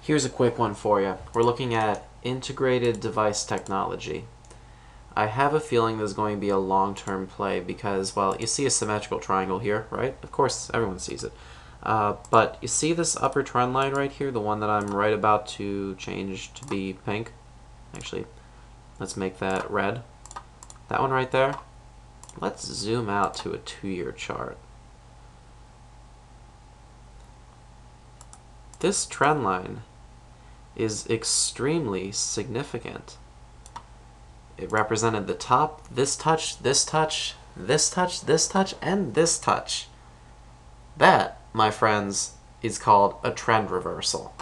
Here's a quick one for you. We're looking at integrated device technology. I have a feeling there's going to be a long-term play because, well, you see a symmetrical triangle here, right? Of course, everyone sees it. But you see this upper trend line right here, the one that I'm right about to change to be pink? Actually, let's make that red. That one right there. Let's zoom out to a 2-year chart. This trend line is extremely significant. It represented the top, this touch, this touch, this touch, this touch, and this touch. That, my friends, is called a trend reversal.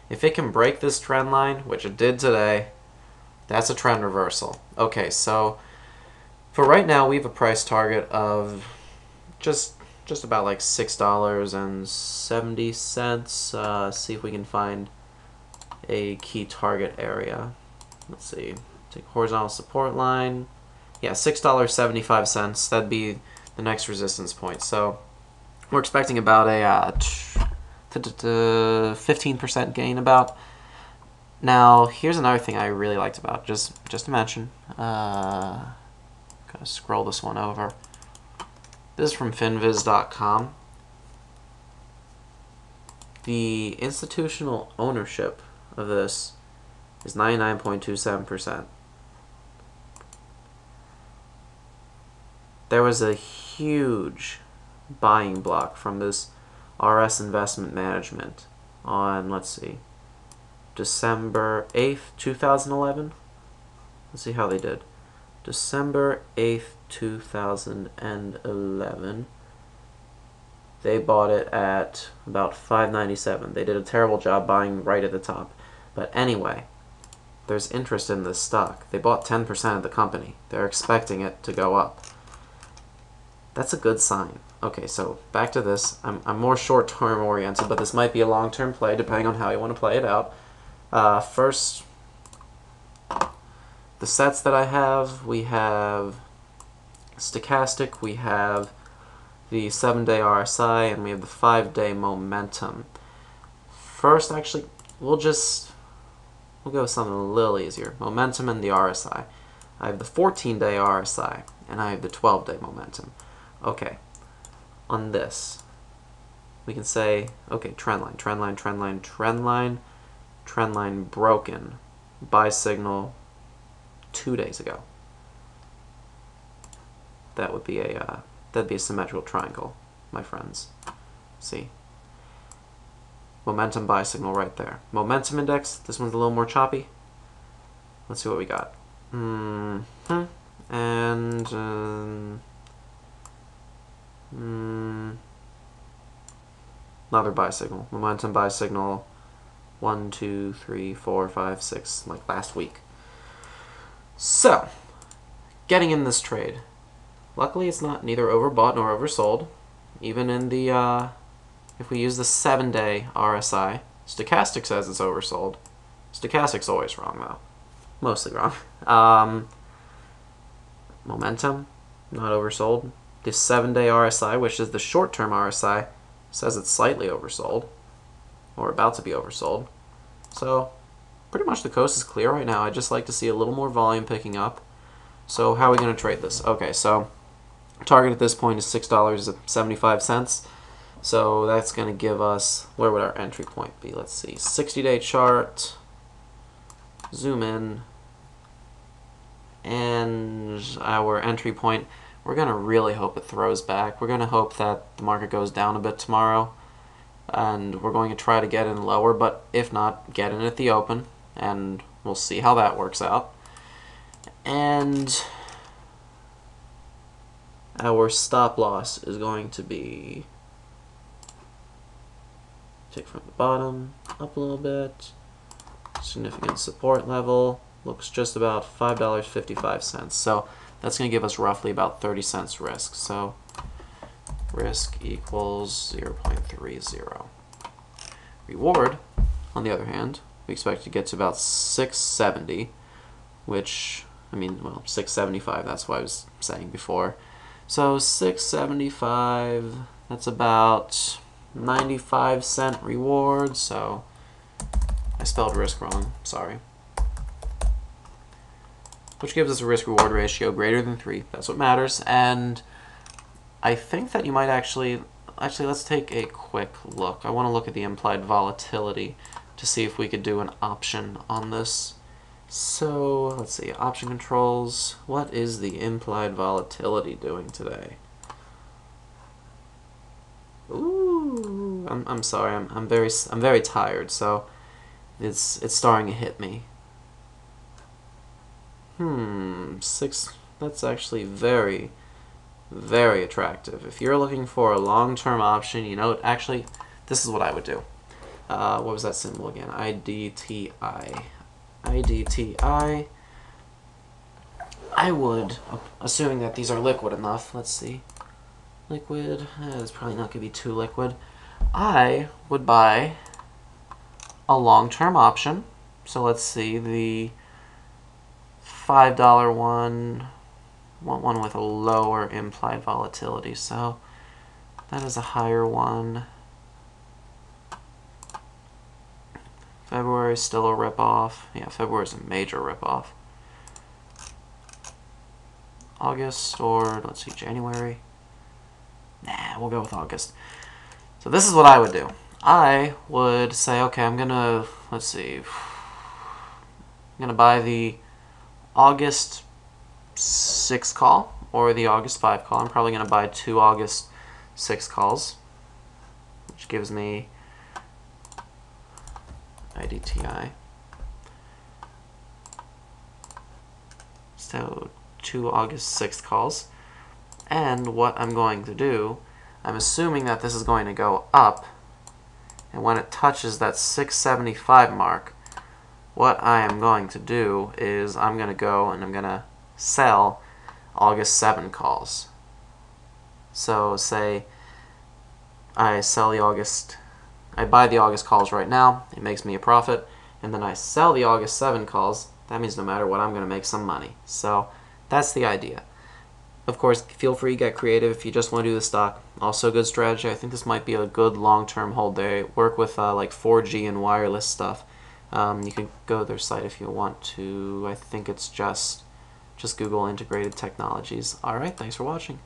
If it can break this trend line, which it did today, that's a trend reversal. Okay, so for right now, we have a price target of just about like $6.70. See if we can find a key target area. Let's see. Take horizontal support line. Yeah, $6.75. That'd be the next resistance point. So we're expecting about a 15% gain about. Now, here's another thing I really liked about, just to mention. Gotta scroll this one over. This is from finviz.com. The institutional ownership of this is 99.27%. There was a huge buying block from this RS Investment Management on, let's see, December 8th, 2011. Let's see how they did. December 8th, 2011. They bought it at about $5.97. They did a terrible job buying right at the top. But anyway, there's interest in this stock. They bought 10% of the company. They're expecting it to go up. That's a good sign. Okay, so back to this. I'm more short-term oriented, but this might be a long-term play depending on how you want to play it out. First, the sets that I have, we have stochastic, we have the 7-day RSI, and we have the 5-day momentum. First, actually, we'll go with something a little easier. Momentum and the RSI. I have the 14-day RSI, and I have the 12-day momentum. Okay, on this, we can say, okay, trend line, trend line, trend line, trend line, trend line broken. Buy signal 2 days ago. That would be that'd be a symmetrical triangle, my friends. See? Momentum buy signal right there. Momentum index, this one's a little more choppy. Let's see what we got. Another buy signal. Momentum buy signal 1, 2, 3, 4, 5, 6, like last week. So, getting in this trade. Luckily, it's not neither overbought nor oversold. Even in the, if we use the 7-day RSI, stochastic says it's oversold. Stochastic's always wrong, though. Mostly wrong. Momentum, not oversold. The 7-day RSI, which is the short-term RSI, says it's slightly oversold, or about to be oversold. So, pretty much the coast is clear right now. I'd just like to see a little more volume picking up. So how are we going to trade this? Okay, so target at this point is $6.75. So that's going to give us, where would our entry point be? Let's see, 60-day chart, zoom in, and our entry point, we're going to really hope it throws back. We're going to hope that the market goes down a bit tomorrow, and we're going to try to get in lower, but if not, get in at the open, and we'll see how that works out. And our stop loss is going to be, take from the bottom up a little bit, significant support level, looks just about $5.55. So that's going to give us roughly about 30 cents risk. So risk equals 0.30. Reward, on the other hand, we expect to get to about 670, which, I mean, well, 675, that's what I was saying before. So 675, that's about 95-cent reward, so I spelled risk wrong, sorry. Which gives us a risk-reward ratio greater than 3. That's what matters. And I think that you might actually, let's take a quick look. I want to look at the implied volatility to see if we could do an option on this. So let's see, option controls. What is the implied volatility doing today? Ooh, I'm sorry. I'm very tired. So it's starting to hit me. 6. That's actually very, very attractive. If you're looking for a long-term option, you know, actually, this is what I would do. What was that symbol again? IDTI. IDTI. I would, assuming that these are liquid enough, let's see. Liquid, it's probably not going to be too liquid. I would buy a long-term option. So let's see, the $5 one, want one with a lower implied volatility. So that is a higher one. February is still a ripoff. Yeah, February is a major ripoff. August, or let's see, January. Nah, we'll go with August. So this is what I would do. I would say, okay, I'm gonna, let's see, I'm gonna buy the August 6 call or the August 5 call. I'm probably gonna buy 2 August 6 calls, which gives me IDTI. So 2 August 6 calls. And what I'm going to do, I'm assuming that this is going to go up, and when it touches that 675 mark, what I am going to do is I'm going to go and I'm going to sell August 7 calls. So say I sell the August, I buy the August calls right now, it makes me a profit, and then I sell the August 7 calls, that means no matter what, I'm going to make some money. So that's the idea. Of course, feel free to get creative if you just want to do the stock. Also a good strategy. I think this might be a good long-term hold. They work with like 4G and wireless stuff. You can go to their site if you want to. I think it's just Google Integrated Technologies. Alright, thanks for watching.